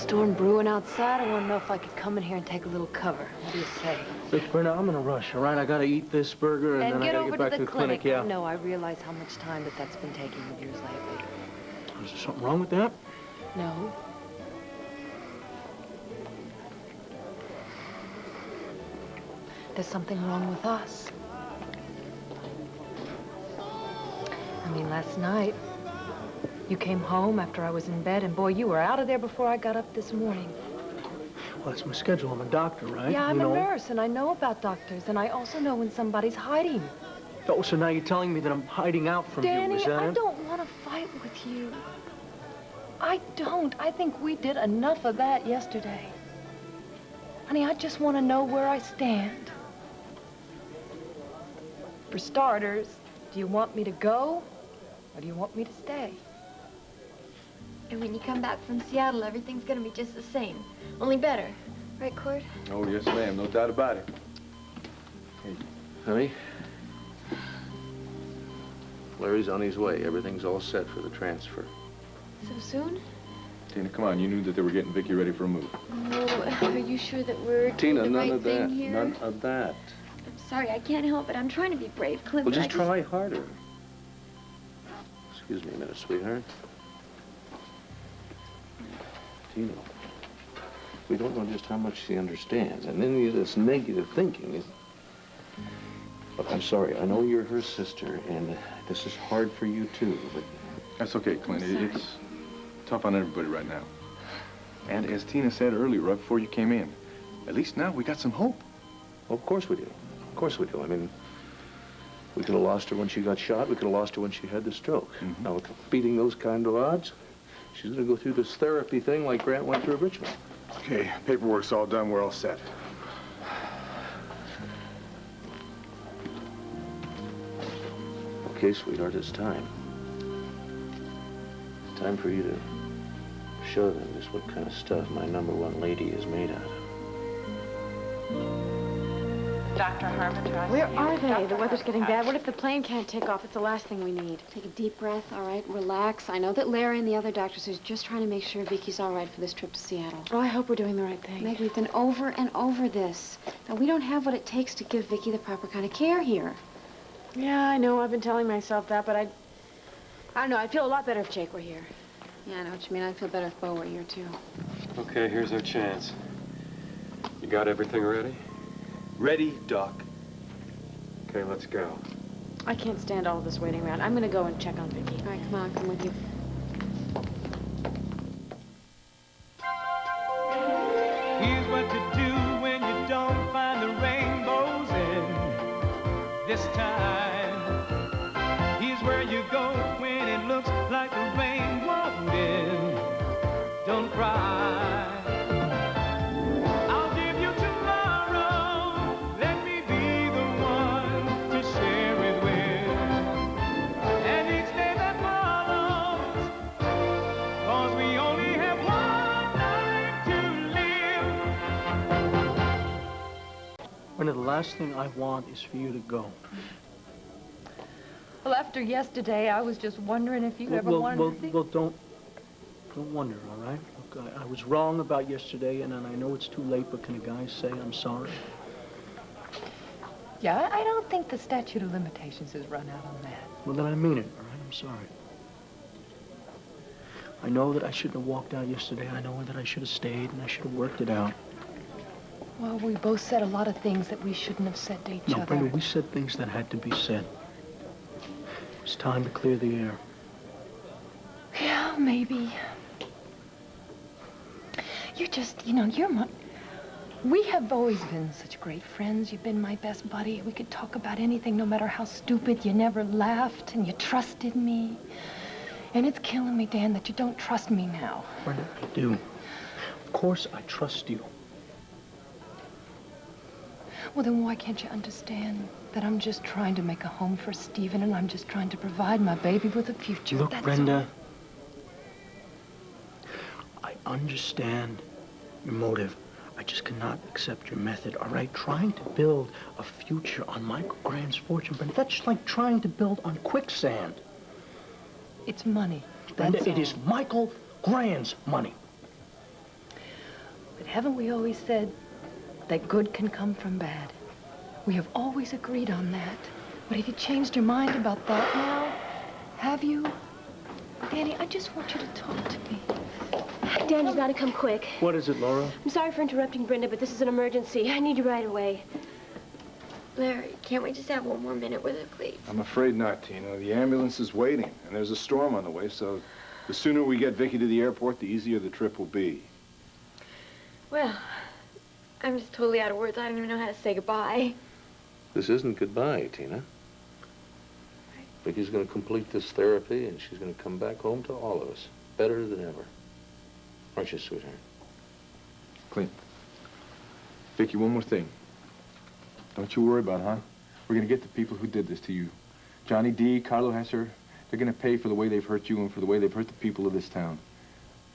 storm brewing outside. I want to know if I could come in here and take a little cover. What do you say? Look, Brenda, I'm in a rush, all right? I gotta eat this burger, and then I gotta get back to the clinic. Yeah. No, I realize how much time that's been taking of yours lately. Is there something wrong with that? No. There's something wrong with us. I mean, last night, you came home after I was in bed, and boy, you were out of there before I got up this morning. Well, that's my schedule. I'm a doctor, right? Yeah, I'm a nurse, and I know about doctors, and I also know when somebody's hiding. Oh, so now you're telling me that I'm hiding out from Danny, you, is that it? I don't want to fight with you. I don't. I think we did enough of that yesterday. Honey, I just want to know where I stand. For starters, do you want me to go, or do you want me to stay? And when you come back from Seattle, everything's gonna be just the same. Only better. Right, Court? Oh, yes, ma'am. No doubt about it. Hey, honey. Larry's on his way. Everything's all set for the transfer. So soon? Tina, come on. You knew that they were getting Viki ready for a move. Oh, are you sure that we're Tina, doing the none right of that. thing here? None of that. I'm sorry, I can't help it. I'm trying to be brave, Clint. Well, but just try harder. Excuse me a minute, sweetheart. Tina, we don't know just how much she understands, and any of this negative thinking is... Look, I'm sorry. I know you're her sister, and this is hard for you, too, but... That's okay, Clint. It's tough on everybody right now. And as Tina said earlier, right before you came in, at least now we got some hope. Well, of course we do. Of course we do. I mean, we could have lost her when she got shot. We could have lost her when she had the stroke. Mm-hmm. Now, with beating those kind of odds, she's going to go through this therapy thing like Grant went through at Richmond. Okay, paperwork's all done. We're all set. Okay, sweetheart, it's time. It's time for you to show them just what kind of stuff my #1 lady is made out of. Dr. Harmon, Where are they? Dr. The weather's getting Harmon. bad. What if the plane can't take off? It's the last thing we need. Take a deep breath, all right? Relax. I know that Larry and the other doctors are just trying to make sure Viki's all right for this trip to Seattle. Oh, I hope we're doing the right thing. Meg, we've been over and over this. Now, we don't have what it takes to give Viki the proper kind of care here. Yeah, I know. I've been telling myself that, but I don't know. I'd feel a lot better if Jake were here. Yeah, I know what you mean. I'd feel better if Bo were here, too. Okay, here's our chance. You got everything ready? Ready, Doc. Okay, let's go. I can't stand all of this waiting around. I'm going to go and check on Viki. All right, come on. Come with you. Here's what to do when you don't find the rainbows in this time. Here's where you go when it looks like the rain won't end. Don't cry. I'll give you tomorrow. Let me be the one to share it with. And each day that follows, 'cause we only have one life to live. Brenda, the last thing I want is for you to go. Well, after yesterday, I was just wondering if you ever wanted to see... Well, don't wonder, all right? Look, I was wrong about yesterday, and I know it's too late, but can a guy say I'm sorry? Yeah, I don't think the statute of limitations has run out on that. Well, then I mean it, all right? I'm sorry. I know that I shouldn't have walked out yesterday. I know that I should have stayed, and I should have worked it out. Well, we both said a lot of things that we shouldn't have said to each No, other. Brenda, we said things that had to be said. It's time to clear the air. Yeah, maybe. You're just, you're my... We have always been such great friends. You've been my best buddy. We could talk about anything, no matter how stupid. You never laughed, and you trusted me. And it's killing me, Dan, that you don't trust me now. Brenda, I do. Of course I trust you. Well, then why can't you understand that I'm just trying to make a home for Stephen, and I'm just trying to provide my baby with a future? Look, That's Brenda, I understand your motive. I just cannot accept your method, all right? Trying to build a future on Michael Grant's fortune, Brenda, that's just like trying to build on quicksand. It's money. Brenda, That's it is Michael Grant's money. haven't we always said that good can come from bad? We have always agreed on that. But have you changed your mind about that now? Have you? Danny, I just want you to talk to me. Dan, you've got to come quick. What is it, Laura? I'm sorry for interrupting Brenda, but this is an emergency. I need you right away. Larry, can't we just have one more minute with her, please? I'm afraid not, Tina. The ambulance is waiting, and there's a storm on the way, so the sooner we get Viki to the airport, the easier the trip will be. Well, I'm just totally out of words. I don't even know how to say goodbye. This isn't goodbye, Tina. Viki's going to complete this therapy, and she's going to come back home to all of us, better than ever. Aren't you, sweetheart? Clint. Viki, one more thing. Don't you worry about it, huh? We're going to get the people who did this to you. Johnny D., Carlo Hesser, they're going to pay for the way they've hurt you and for the way they've hurt the people of this town.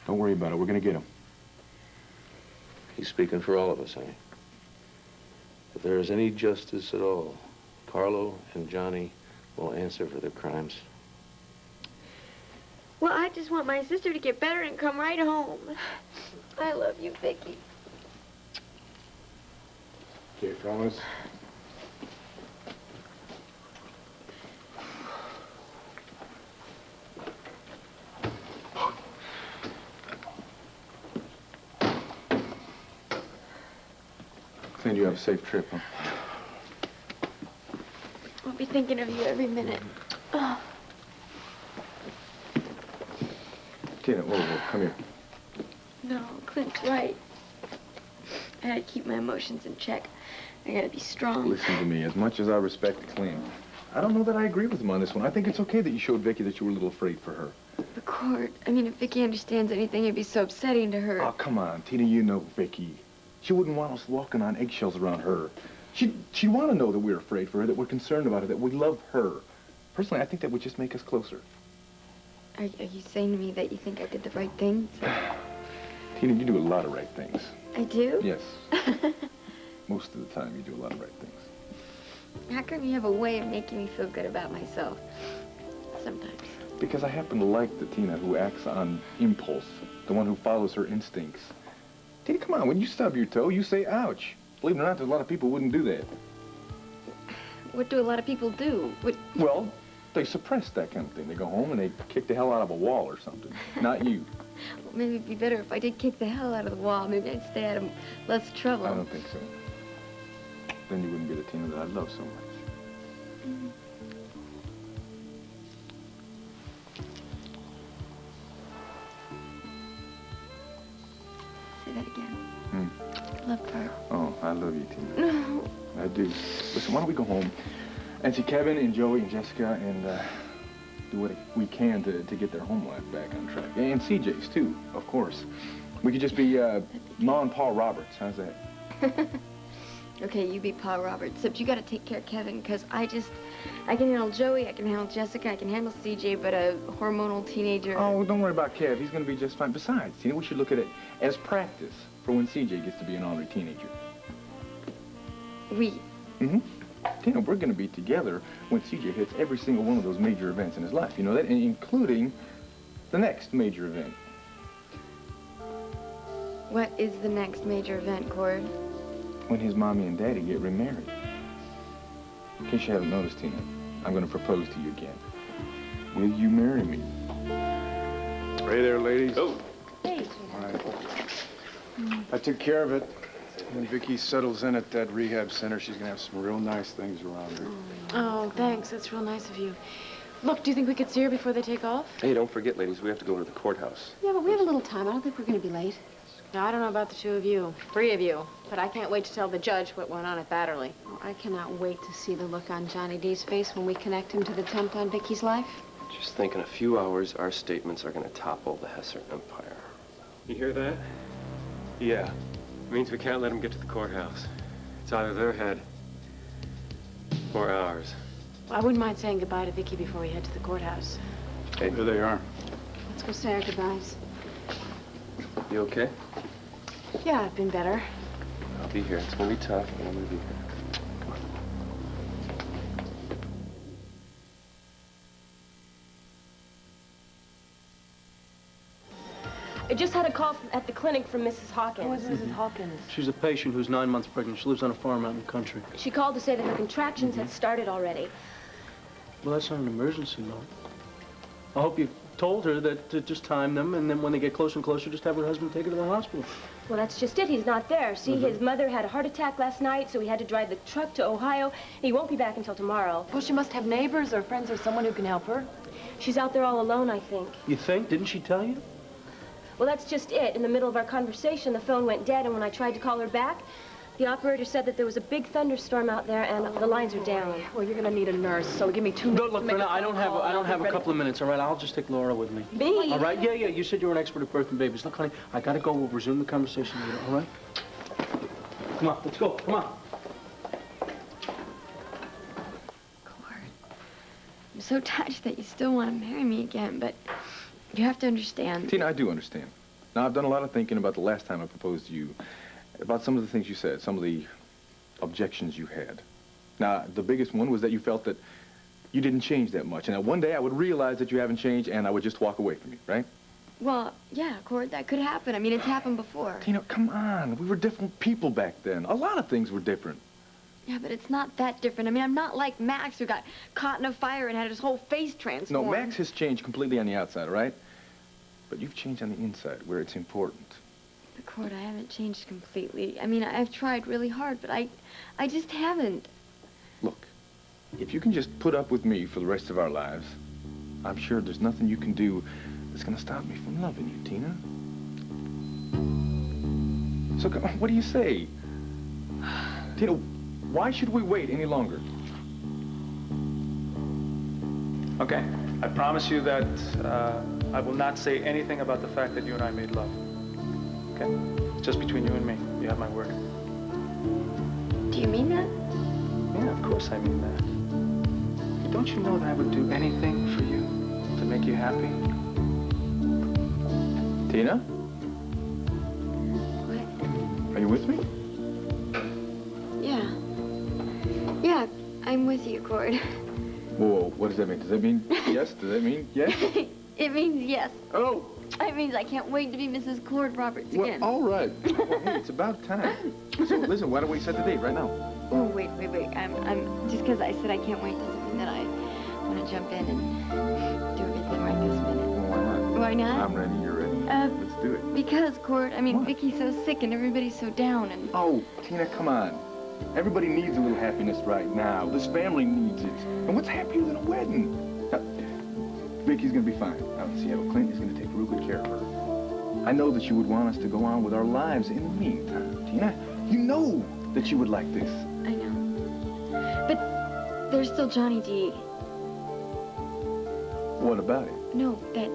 Don't worry about it. We're going to get them. He's speaking for all of us, honey. If there is any justice at all, Carlo and Johnny will answer for their crimes. Well, I just want my sister to get better and come right home. I love you, Viki. Okay, promise. Clint, you have a safe trip, huh? I'll be thinking of you every minute. Oh. Tina, whoa, come here. No, Clint's right. I gotta keep my emotions in check. I gotta be strong. Listen to me. As much as I respect Clint, I don't know that I agree with him on this one. I think it's okay that you showed Viki that you were a little afraid for her. The court. I mean, if Viki understands anything, it'd be so upsetting to her. Oh, come on, Tina, you know Viki. She wouldn't want us walking on eggshells around her. She'd want to know that we're afraid for her, that we're concerned about her, that we love her. Personally, I think that would just make us closer. Are you saying to me that you think I did the right thing? Tina, you do a lot of right things. I do? Yes. Most of the time, you do a lot of right things. How come you have a way of making me feel good about myself? Sometimes. Because I happen to like the Tina who acts on impulse, the one who follows her instincts. Tina, come on, when you stub your toe, you say, ouch. Believe it or not, there's a lot of people who wouldn't do that. What do a lot of people do? Well, they suppress that kind of thing. They go home and they kick the hell out of a wall or something. Not you. Well, maybe it'd be better if I did kick the hell out of the wall. Maybe I'd stay out of less trouble. I don't think so. Then you wouldn't be the Tina that I love so much. Say that again. Love part. Oh, I love you, Tina. No. I do. Listen, why don't we go home and see Kevin and Joey and Jessica and do what we can to get their home life back on track. And CJ's, too, of course. We could just be Ma and Paul Roberts. How's that? Okay, you be Paul Roberts, except you gotta take care of Kevin, because I can handle Joey, I can handle Jessica, I can handle CJ, but a hormonal teenager... Oh, don't worry about Kev. He's gonna be just fine. Besides, Tina, we should look at it as practice for when CJ gets to be an ornery teenager. We? Mm-hmm. Tina, we're gonna be together when CJ hits every single one of those major events in his life. You know that? And including the next major event. What is the next major event, Cord? When his mommy and daddy get remarried. In case you haven't noticed, Tina, I'm going to propose to you again. Will you marry me? Hey there, ladies. Oh. Hey. All right. I took care of it. When Viki settles in at that rehab center, she's going to have some real nice things around her. Oh, thanks. That's real nice of you. Look, do you think we could see her before they take off? Hey, don't forget, ladies, we have to go to the courthouse. Yeah, but we have a little time. I don't think we're going to be late. No, I don't know about the two of you. 3 of you. But I can't wait to tell the judge what went on at Batterley. Oh, I cannot wait to see the look on Johnny D's face when we connect him to the attempt on Vicky's life. Just think in a few hours, our statements are going to topple the Hesser empire. You hear that? Yeah. It means we can't let them get to the courthouse. It's either their head or ours. Well, I wouldn't mind saying goodbye to Viki before we head to the courthouse. Hey, there they are. Let's go say our goodbyes. You okay? Yeah, I've been better. I'll be here. It's going to be tough, but I'm going to be here. I just had a call at the clinic from Mrs. Hawkins. Who is Mrs. Hawkins? She's a patient who's 9 months pregnant. She lives on a farm out in the country. She called to say that her contractions had started already. Well, that's not an emergency, no. I hope you told her that to just time them, and then when they get closer and closer, just have her husband take her to the hospital. Well, that's just it. He's not there. See, his mother had a heart attack last night, so he had to drive the truck to Ohio. He won't be back until tomorrow. Well, she must have neighbors or friends or someone who can help her. She's out there all alone, I think. You think? Didn't she tell you? Well, that's just it. In the middle of our conversation, the phone went dead, and when I tried to call her back, the operator said that there was a big thunderstorm out there, and the lines are down. Well, you're gonna need a nurse, so give me 2 minutes. Look, Brenda, I don't have a couple of minutes, all right? I'll just take Laura with me. Me? All right? Yeah, you said you were an expert at birthing babies. Look, honey, I gotta go. We'll resume the conversation later, all right? Come on, let's go. Come on. Cord, I'm so touched that you still want to marry me again, but you have to understand. Tina, I do understand. Now, I've done a lot of thinking about the last time I proposed to you, about some of the things you said, some of the objections you had. Now, the biggest one was that you felt that you didn't change that much, and that one day I would realize that you haven't changed, and I would just walk away from you, right? Well, yeah, Cord, that could happen. I mean, it's happened before. Tina, come on. We were different people back then. A lot of things were different. Yeah, but it's not that different. I mean, I'm not like Max, who got caught in a fire and had his whole face transformed. No, Max has changed completely on the outside, all right? But you've changed on the inside, where it's important. But, Cord, I haven't changed completely. I mean, I've tried really hard, but I just haven't. Look, if you can just put up with me for the rest of our lives, I'm sure there's nothing you can do that's gonna stop me from loving you, Tina. So, come on, what do you say? Tina, why should we wait any longer? Okay, I promise you that I will not say anything about the fact that you and I made love. Okay? It's just between you and me. You have my word. Do you mean that? Yeah, of course I mean that. Don't you know that I would do anything for you to make you happy? Tina? What? Are you with me? Yeah. Yeah, I'm with you, Cord. Whoa, what does that mean? Does that mean yes? Does that mean yes? It means yes. Oh. It means I can't wait to be Mrs. Cord Roberts Well, again. all right. Well, hey, it's about time. So, listen, why don't we set the date right now? Oh, wait. I'm just because I said I can't wait doesn't mean that I want to jump in and do everything right this minute. Well, why not? Why not? I'm ready, you're ready. Let's do it. Because, Cord, I mean, What? Viki's so sick and everybody's so down and... Oh, Tina, come on. Everybody needs a little happiness right now. This family needs it. And what's happier than a wedding? Now, Viki's gonna be fine out in Seattle. Clint is gonna take real good care of her. I know that you would want us to go on with our lives in the meantime, Tina. You know that you would like this. I know. But there's still Johnny D. What about it? No, that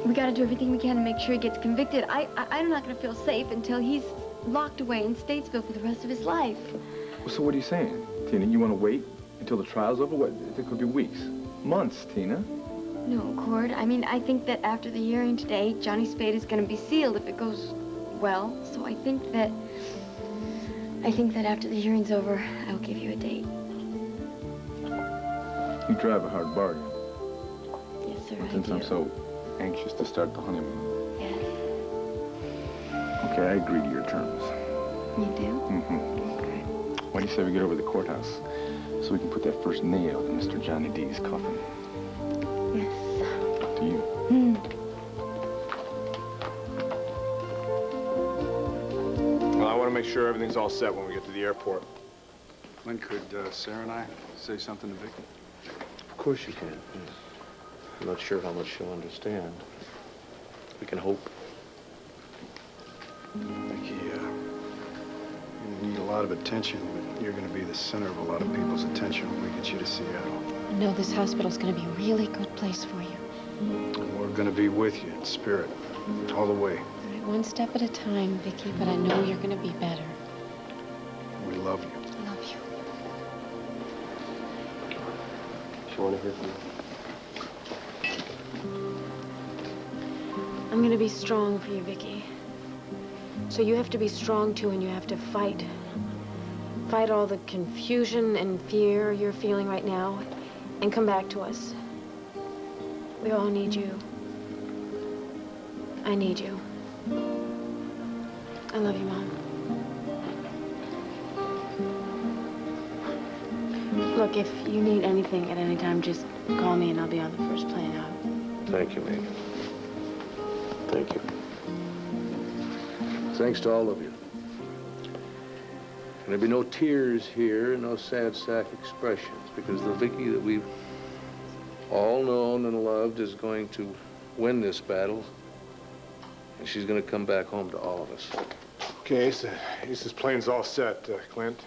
we gotta do everything we can to make sure he gets convicted. I'm not gonna feel safe until he's locked away in Statesville for the rest of his life. So what are you saying, Tina? You want to wait until the trial's over? What? It could be weeks, months, Tina. No, Cord. I mean, I think that after the hearing today, Johnny's fate is gonna be sealed if it goes well. So I think that after the hearing's over, I'll give you a date. You drive a hard bargain. Yes, sir, Since I do. I'm so anxious to start the honeymoon. Yes. Okay, I agree to your terms. You do? Mm-hmm. Okay. Why do you say we get over to the courthouse so we can put that first nail in Mr. Johnny D's coffin? Yes. Up to you. Well, I want to make sure everything's all set when we get to the airport. Clint, could Sarah and I say something to Viki? Of course you can. Yes. I'm not sure how much she'll understand. We can hope. Viki, you need a lot of attention, but you're going to be the center of a lot of people's attention when we get you to Seattle. No, this hospital's gonna be a really good place for you. And we're going to be with you in spirit, all the way. All right, one step at a time, Viki, but I know you're gonna be better. We love you. I love you. She want to hear from you? I'm gonna be strong for you, Viki. So you have to be strong too, and you have to fight. Fight all the confusion and fear you're feeling right now, and come back to us. We all need you. I need you. I love you, Mom. Look, if you need anything at any time, just call me and I'll be on the first plane out. Thank you, Megan. Thank you. Thanks to all of you. And there'll be no tears here, no sad sack expressions, because the Viki that we've all known and loved is going to win this battle, and she's going to come back home to all of us. Okay, Ace's plane's all set, Clint.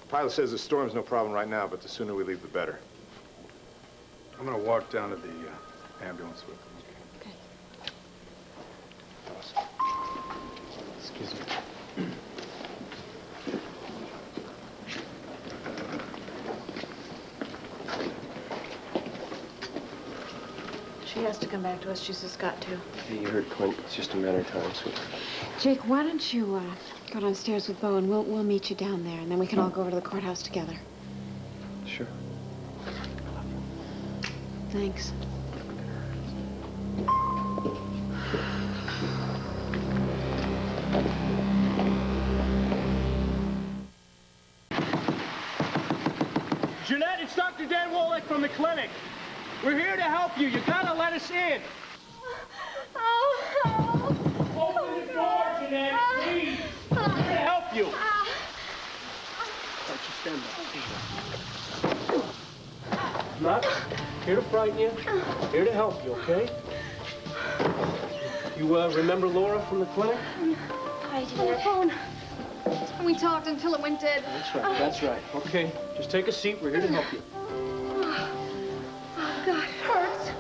The pilot says the storm's no problem right now, but the sooner we leave, the better. I'm going to walk down to the ambulance with them. Okay. Excuse me. She has to come back to us. She's just got to. Hey, you heard Clint. It's just a matter of time, sweetie. Jake, why don't you go downstairs with Bo and we'll meet you down there, and then we can all go over to the courthouse together. Sure. Thanks. Jeanette, it's Dr. Dan Wallach from the clinic. We're here to help you. You gotta let us in. Open the door, Jeanette, please. We're here to help you. Don't you stand up. Not here to frighten you. Here to help you, okay? You remember Laura from the clinic? Hi, Jeanette. phone. We talked until it went dead. That's right, that's right. Okay, just take a seat. We're here to help you. Oh, God, it hurts.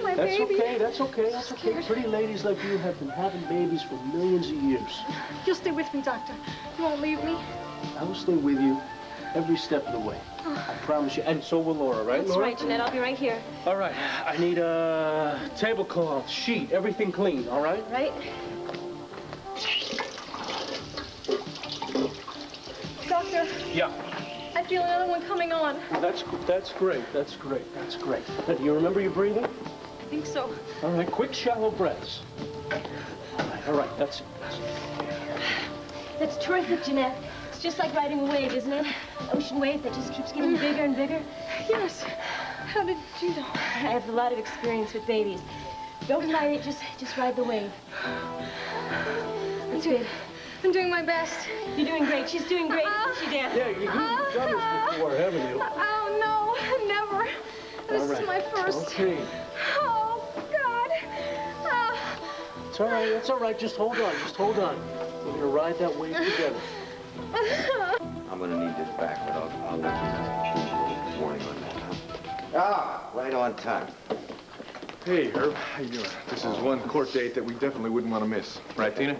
My That's baby. okay, that's okay, that's okay. Pretty ladies like you have been having babies for millions of years. You'll stay with me, Doctor. You won't leave me. I will stay with you every step of the way. I promise you. And so will Laura, right, That's Laura? right, Jeanette. I'll be right here. All right. I need a tablecloth, sheet, everything clean, all right? Right? Doctor, Yeah. I feel another one coming on. Well, that's great. That's great. That's great. Now, do you remember your breathing? I think so. All right. Quick, shallow breaths. All right. That's it. That's terrific, Jeanette. It's just like riding a wave, isn't it? An ocean wave that just keeps getting bigger and bigger. Yes. How did you know? I have a lot of experience with babies. Don't fight it, just ride the wave. That's good. I'm doing my best. You're doing great. She's doing great, isn't she, Dan? Yeah, you've done this before, haven't you? Oh, no, never. This is my first. Okay. Oh, God. It's all right. It's all right. Just hold on. Just hold on. We're gonna ride that wave together. I'm gonna need this back, but I'll let you know. Warning on that, huh? Ah, right on time. Hey, Herb. How you doing? This is one court date that we definitely wouldn't want to miss. Right, Tina?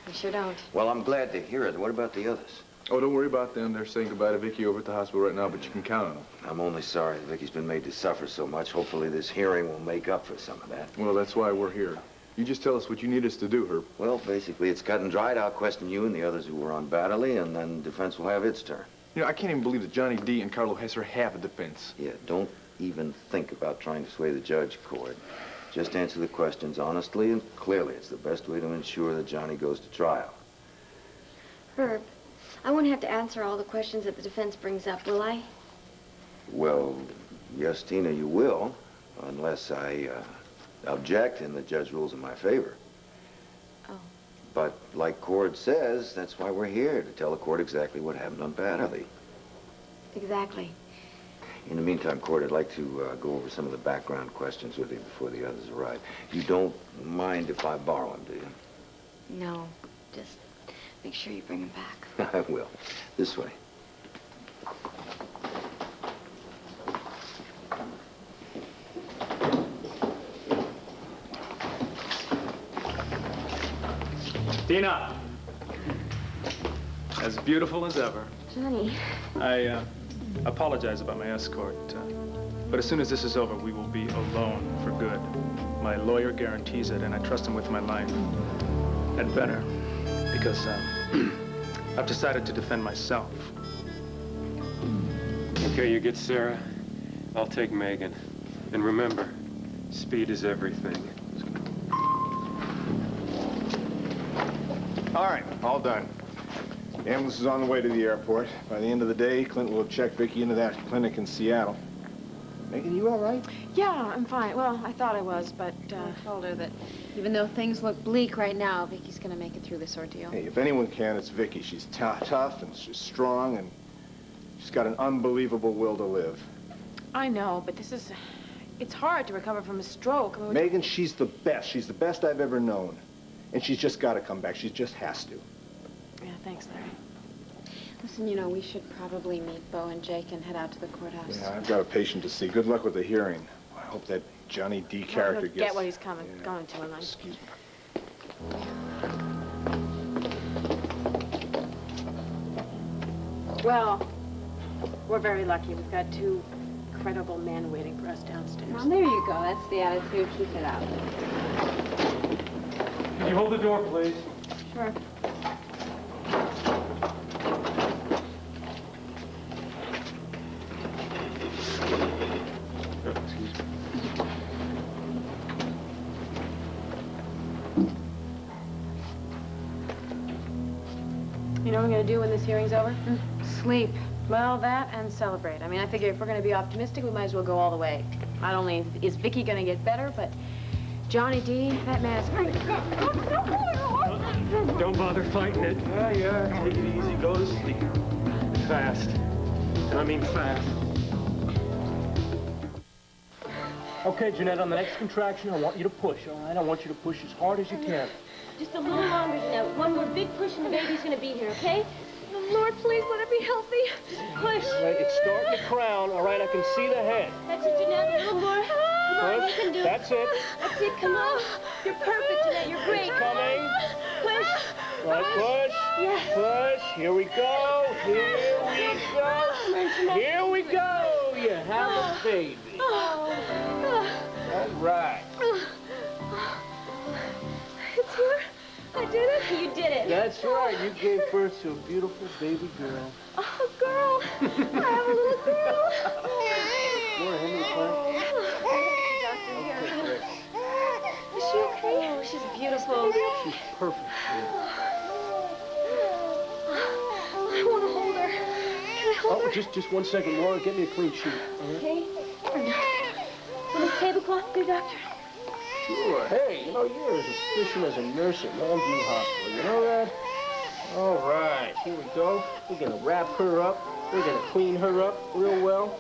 We sure don't. Well, I'm glad to hear it. What about the others? Oh, don't worry about them. They're saying goodbye to Viki over at the hospital right now, but you can count on them. I'm only sorry that Vicky's been made to suffer so much. Hopefully this hearing will make up for some of that. Well, that's why we're here. You just tell us what you need us to do, Herb. Well, basically, it's cut and dried. I'll question you and the others who were on Battley, and then defense will have its turn. You know, I can't even believe that Johnny D. and Carlo Hesser have a defense. Yeah, don't even think about trying to sway the judge, Cord. Just answer the questions honestly and clearly. It's the best way to ensure that Johnny goes to trial. Herb, I won't have to answer all the questions that the defense brings up, will I? Well, yes, Tina, you will, unless I object and the judge rules in my favor. Oh. But like Cord says, that's why we're here, to tell the court exactly what happened on Battley. Exactly. In the meantime, Cord, I'd like to go over some of the background questions with you before the others arrive. You don't mind if I borrow them, do you? No, just make sure you bring him back. I will. This way. Tina! As beautiful as ever. Johnny. I apologize about my escort, but as soon as this is over, we will be alone for good. My lawyer guarantees it, and I trust him with my life. And better, because I've decided to defend myself. Okay, you get Sarah. I'll take Megan. And remember, speed is everything. All right, all done. The ambulance is on the way to the airport. By the end of the day, Clint will have checked Viki into that clinic in Seattle. Megan, you all right? Yeah, I'm fine. Well, I thought I was, but I told her that even though things look bleak right now, Vicky's gonna make it through this ordeal. Hey, if anyone can, it's Viki. She's tough and she's strong and she's got an unbelievable will to live. I know, but it's hard to recover from a stroke. I mean, Megan, she's the best. She's the best I've ever known. And she's just got to come back. She just has to. Yeah, thanks, Larry. Listen, you know, we should probably meet Bo and Jake and head out to the courthouse. Yeah, I've got a patient to see. Good luck with the hearing. I hope that Johnny D character He'll gets... get what he's going to him. Excuse me. Well, we're very lucky. We've got two incredible men waiting for us downstairs. Well, there you go. That's the attitude. Keep it up. Can you hold the door, please? Sure. Excuse me. You know what we're going to do when this hearing's over? Sleep. Well, that and celebrate. I mean, I figure if we're going to be optimistic, we might as well go all the way. Not only is Viki going to get better, but Johnny D, that man is... Don't bother fighting it. Yeah. Take it easy. Go to sleep. Fast. I mean fast. Okay, Jeanette, on the next contraction, I want you to push, all right? I want you to push as hard as you can. Just a little longer, Jeanette. One more big push and the baby's gonna be here, okay? Lord, please let her be healthy. Push. Right, it's starting to crown, all right? I can see the head. That's it, Jeanette. A little more. Come on, you can do it. That's it. That's it, come on. You're perfect, Jeanette. You're great. It's coming. Push. Right, push. Yes. Push. Here we go. Here we go. Here we go. You have a baby. All right. It's here. I did it. You did it. That's right. You gave birth to a beautiful baby girl. Oh, girl. I have a little girl. More Henry Clark. Doctor here. Okay, Is she okay? Oh, she's beautiful. she's perfect. I want to hold her. Can I hold her? Just 1 second, Laura. Get me a clean sheet. All right? Okay. On this tablecloth, good doctor? Sure. Hey, you know, you're as efficient as a nurse at Longview Hospital. You know that? All right, here we go. We're going to wrap her up. We're going to clean her up real well.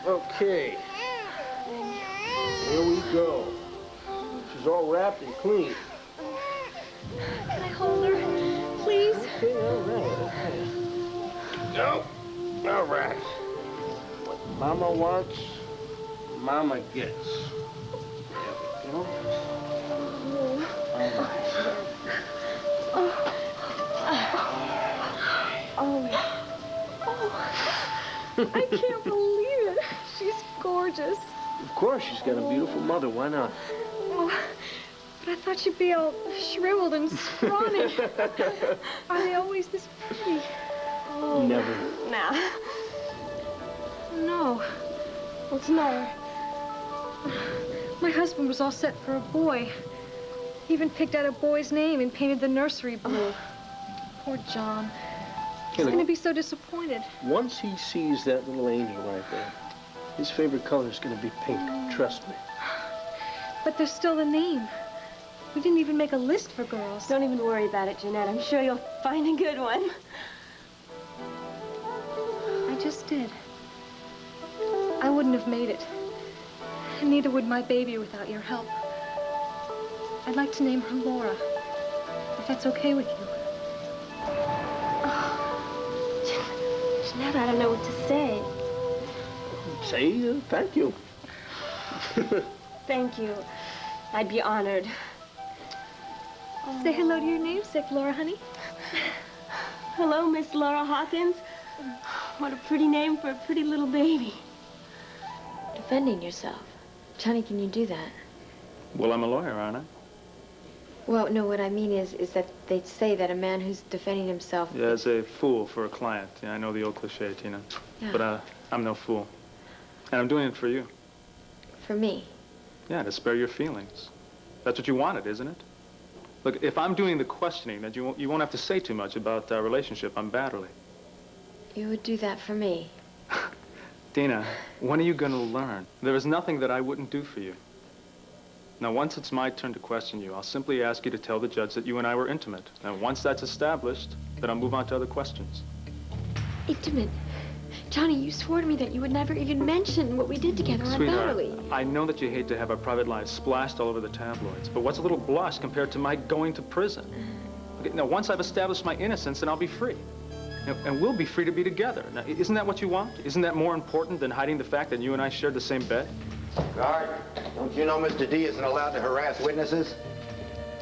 Okay. Here we go. She's all wrapped and clean. Can I hold her, please? Okay, all right. Okay. No. All right. What Mama wants, Mama gets. There we go. All right. I can't believe it. She's gorgeous. Of course, she's got a beautiful mother. Why not? Oh, but I thought she'd be all shriveled and scrawny. Are they always this pretty? Oh. Never. Nah. No. What's the matter? My husband was all set for a boy. He even picked out a boy's name and painted the nursery blue. Poor John. He's going to be so disappointed. Once he sees that little angel right there, his favorite color is going to be pink. Trust me. But there's still the name. We didn't even make a list for girls. Don't even worry about it, Jeanette. I'm sure you'll find a good one. I just did. I wouldn't have made it. And neither would my baby without your help. I'd like to name her Laura, if that's okay with you. Jeanette, I don't know what to say. Say thank you. Thank you. I'd be honored. Say hello to your namesake, Laura, honey. Hello, Miss Laura Hawkins. What a pretty name for a pretty little baby. Defending yourself. Johnny, can you do that? Well, I'm a lawyer, aren't I? Well, no, what I mean is that they say that a man who's defending himself... Yeah, as a fool for a client. Yeah, I know the old cliche, Tina. Yeah. But I'm no fool. And I'm doing it for you. For me? Yeah, to spare your feelings. That's what you wanted, isn't it? Look, if I'm doing the questioning, then you won't have to say too much about our relationship. I'm Batterley. You would do that for me. Dina, when are you going to learn? There is nothing that I wouldn't do for you. Now, once it's my turn to question you, I'll simply ask you to tell the judge that you and I were intimate. And once that's established, then I'll move on to other questions. Intimate? Johnny, you swore to me that you would never even mention what we did together on Sweetheart, Batterley. I know that you hate to have our private lives splashed all over the tabloids, but what's a little blush compared to my going to prison? Okay, now, once I've established my innocence, then I'll be free. And we'll be free to be together. Now, isn't that what you want? Isn't that more important than hiding the fact that you and I shared the same bed? Guard, don't you know Mr. D isn't allowed to harass witnesses?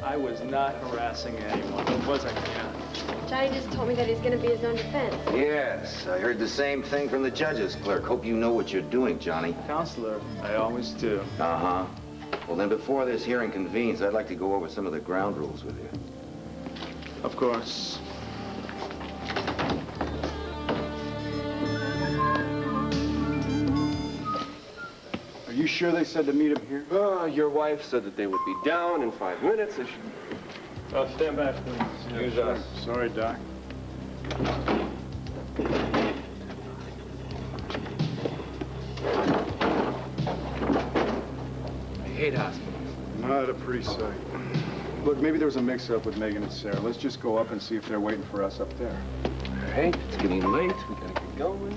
I was not harassing anyone, was I, Ken? Johnny just told me that he's going to be his own defense. Yes, I heard the same thing from the judge's clerk. Hope you know what you're doing, Johnny. Counselor, I always do. Uh-huh. Well, then before this hearing convenes, I'd like to go over some of the ground rules with you. Of course. Are you sure they said to meet him here? Your wife said that they would be down in 5 minutes. They should... Stand back, please. Excuse us. Sorry, Doc. I hate hospitals. Not a pretty sight. Look, maybe there was a mix-up with Megan and Sarah. Let's just go up and see if they're waiting for us up there. All right, it's getting late. We gotta get going.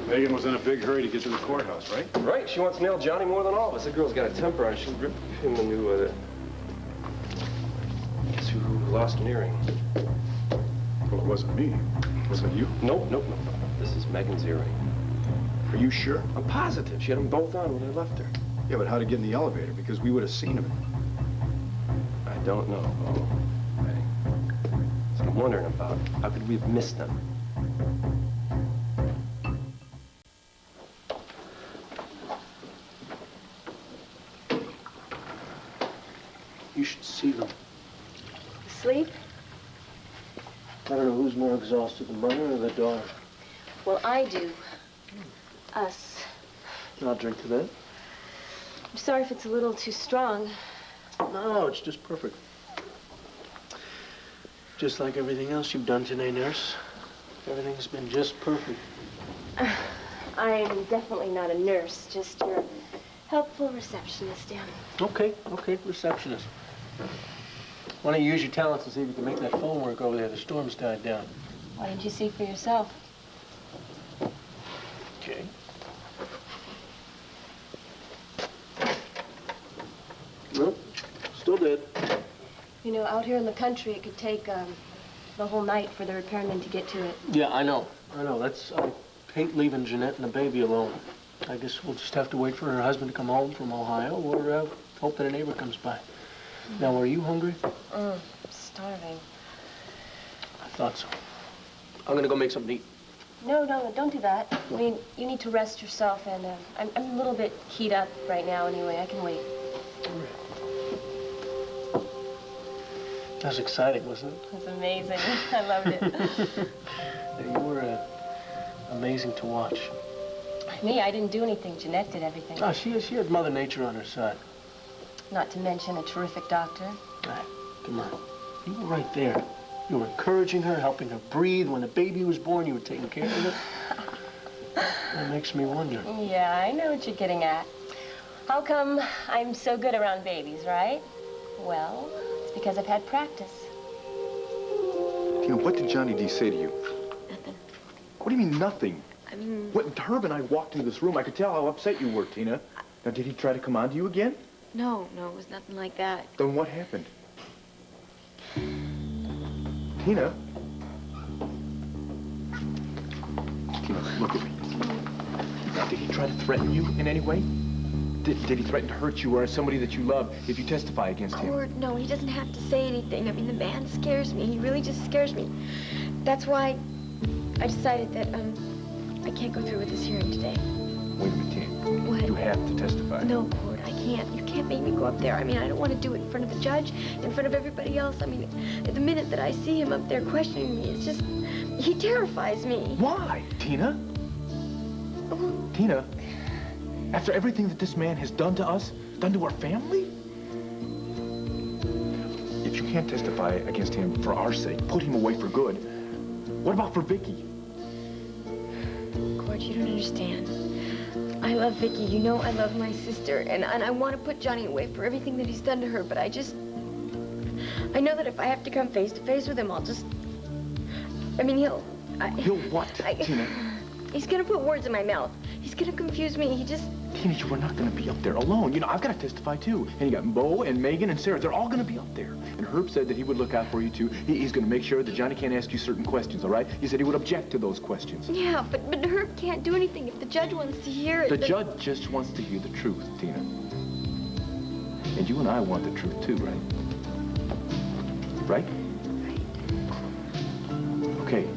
Megan was in a big hurry to get to the courthouse, right? Right, she wants to nail Johnny more than all of us. That girl's got a temper on. She'll rip him a new, Guess who lost an earring? Well, it wasn't me. Was it you? Nope. This is Megan's earring. Are you sure? I'm positive. She had them both on when I left her. Yeah, but how to get in the elevator? Because we would have seen him. I don't know. Oh, okay. That's what I'm wondering about. How could we have missed them? You should see them. Sleep? I don't know who's more exhausted, the mother or the daughter. Well, I do. Us. I'll drink to that. I'm sorry if it's a little too strong. No, it's just perfect. Just like everything else you've done today, nurse. Everything's been just perfect. I'm definitely not a nurse, just your helpful receptionist, Dan. Okay, receptionist. Why don't you use your talents and see if you can make that phone work over there? The storm's died down. Why didn't you see for yourself? Okay. Nope, still dead. You know, out here in the country, it could take the whole night for the repairman to get to it. Yeah, I know. I hate leaving Jeanette and the baby alone. I guess we'll just have to wait for her husband to come home from Ohio or hope that a neighbor comes by. Now, are you hungry? Starving. I thought so. I'm gonna go make something to eat. No, don't do that. I mean, you need to rest yourself, and I'm a little bit keyed up right now anyway. I can wait. That was exciting, wasn't it? It was amazing. I loved it. You were amazing to watch. Me, I didn't do anything. Jeanette did everything. Oh, she had Mother Nature on her side. Not to mention a terrific doctor. All right, come on. You were right there. You were encouraging her, helping her breathe. When the baby was born, you were taking care of it. That makes me wonder. Yeah, I know what you're getting at. How come I'm so good around babies, right? Well, it's because I've had practice. Tina, what did Johnny D say to you? Nothing. What do you mean, nothing? I mean... When Herb and I walked into this room, I could tell how upset you were, Tina. Now, did he try to come on to you again? No, it was nothing like that. Then what happened? Tina? Tina, look at me. Now, did he try to threaten you in any way? Did he threaten to hurt you or somebody that you love if you testify against him? Cord, no, he doesn't have to say anything. I mean, the man scares me. He really just scares me. That's why I decided that, I can't go through with this hearing today. Wait a minute, Tina. What? You have to testify. No, Cord, I can't. You can't make me go up there. I mean, I don't want to do it in front of the judge, in front of everybody else. I mean, the minute that I see him up there questioning me, it's just, he terrifies me. Why, Tina? Tina, after everything that this man has done to us, done to our family? if you can't testify against him for our sake, put him away for good, what about for Viki? Court, you don't understand. I love Viki. You know I love my sister, and I want to put Johnny away for everything that he's done to her, but I know that if I have to come face to face with him, I'll just... I mean, he'll what, Tina? He's gonna put words in my mouth. He's gonna confuse me. He just... Tina, you are not going to be up there alone. You know, I've got to testify, too. And you got Bo and Megan and Sarah. They're all going to be up there. And Herb said that he would look out for you, too. He's going to make sure that Johnny can't ask you certain questions, all right? He said he would object to those questions. Yeah, but Herb can't do anything if the judge wants to hear it. The judge just wants to hear the truth, Tina. And you and I want the truth, too, right? Right? Okay.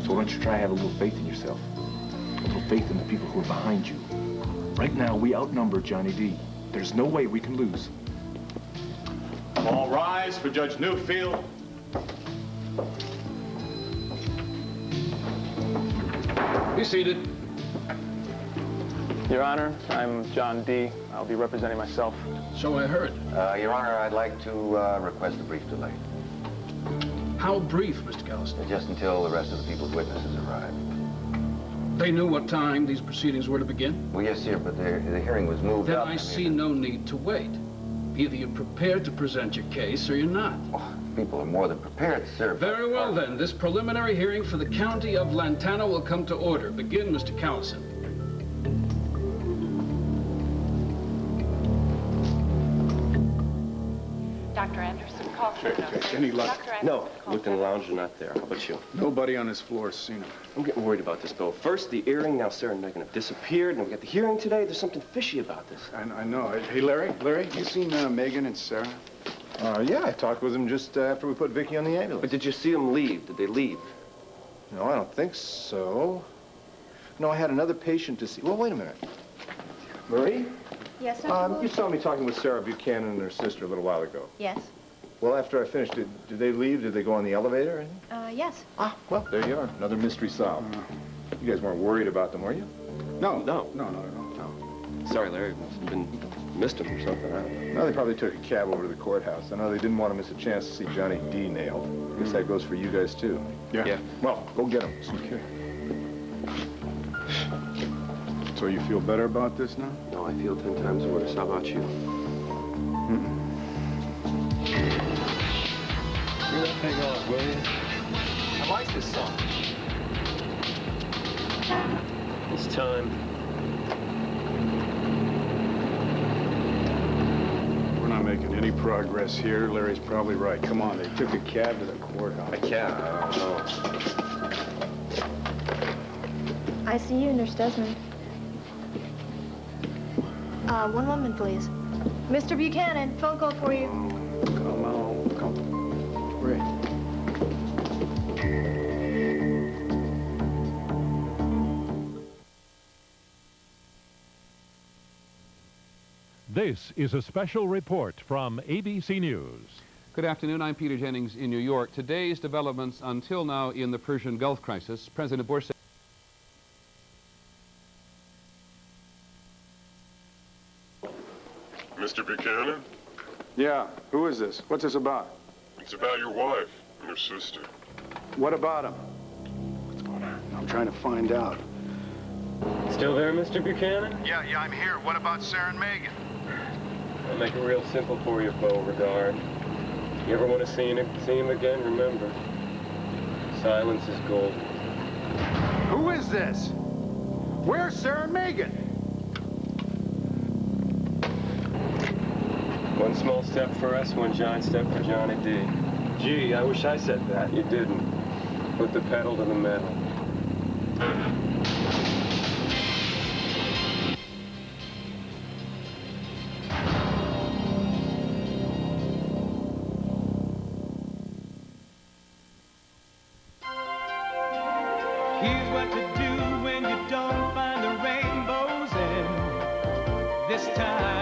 So why don't you try to have a little faith in yourself? A little faith in the people who are behind you. Right now, we outnumber Johnny D. There's no way we can lose. All rise for Judge Newfield. Be seated. Your Honor, I'm John D. I'll be representing myself. So I heard. Your Honor, I'd like to request a brief delay. How brief, Mr. Galveston? Just until the rest of the people's witnesses arrive. They knew what time these proceedings were to begin? Well, yes, sir, but the hearing was moved up. Then I see no need to wait. Either you're prepared to present your case or you're not. Oh, people are more than prepared, sir. Very well, then. This preliminary hearing for the County of Lantana will come to order. Begin, Mr. Callison. Dr. Anderson, call for notes. Any luck? No, looked in the lounge, they're not there. How about you? Nobody on this floor has seen him. I'm getting worried about this, Bill. First, the earring, now Sarah and Megan have disappeared, and we got the hearing today. There's something fishy about this. I know. Hey, Larry, you seen Megan and Sarah? Yeah, I talked with them just after we put Viki on the ambulance. But did you see them leave? Did they leave? No, I don't think so. No, I had another patient to see. Well, wait a minute. Marie? Yes, sir? You saw me talking with Sarah Buchanan and her sister a little while ago. Yes. Well, after I finished, did they leave? Did they go on the elevator or anything? Yes. Ah, well, there you are. Another mystery solved. You guys weren't worried about them, were you? No. No. No. Sorry, Larry. Missed him or something. I don't know. No, they probably took a cab over to the courthouse. I know they didn't want to miss a chance to see Johnny D nailed. I guess that goes for you guys, too. Yeah. Well, go get him. Okay. So you feel better about this now? No, I feel 10 times worse. How about you? Turn that thing on, will you? I like this song. It's time. We're not making any progress here. Larry's probably right. Come on, they took a cab to the courthouse. A cab? I don't know. I see you, Nurse Desmond. One moment, please. Mr. Buchanan, phone call for you. Come on, come. Great. This is a special report from ABC News. Good afternoon. I'm Peter Jennings in New York. Today's developments until now in the Persian Gulf crisis. President Bush said... Mr. Buchanan? Yeah, who is this? What's this about? It's about your wife and your sister. What about him? I'm trying to find out. Still there, Mr. Buchanan? Yeah, I'm here. What about Sarah and Megan? I'll make it real simple for you, Beauregard. You ever want to see him again, remember, silence is gold. Who is this? Where's Sarah and Megan? One small step for us, one giant step for Johnny D. Gee, I wish I said that. You didn't. Put the pedal to the metal. Here's what to do when you don't find the rainbows in this time.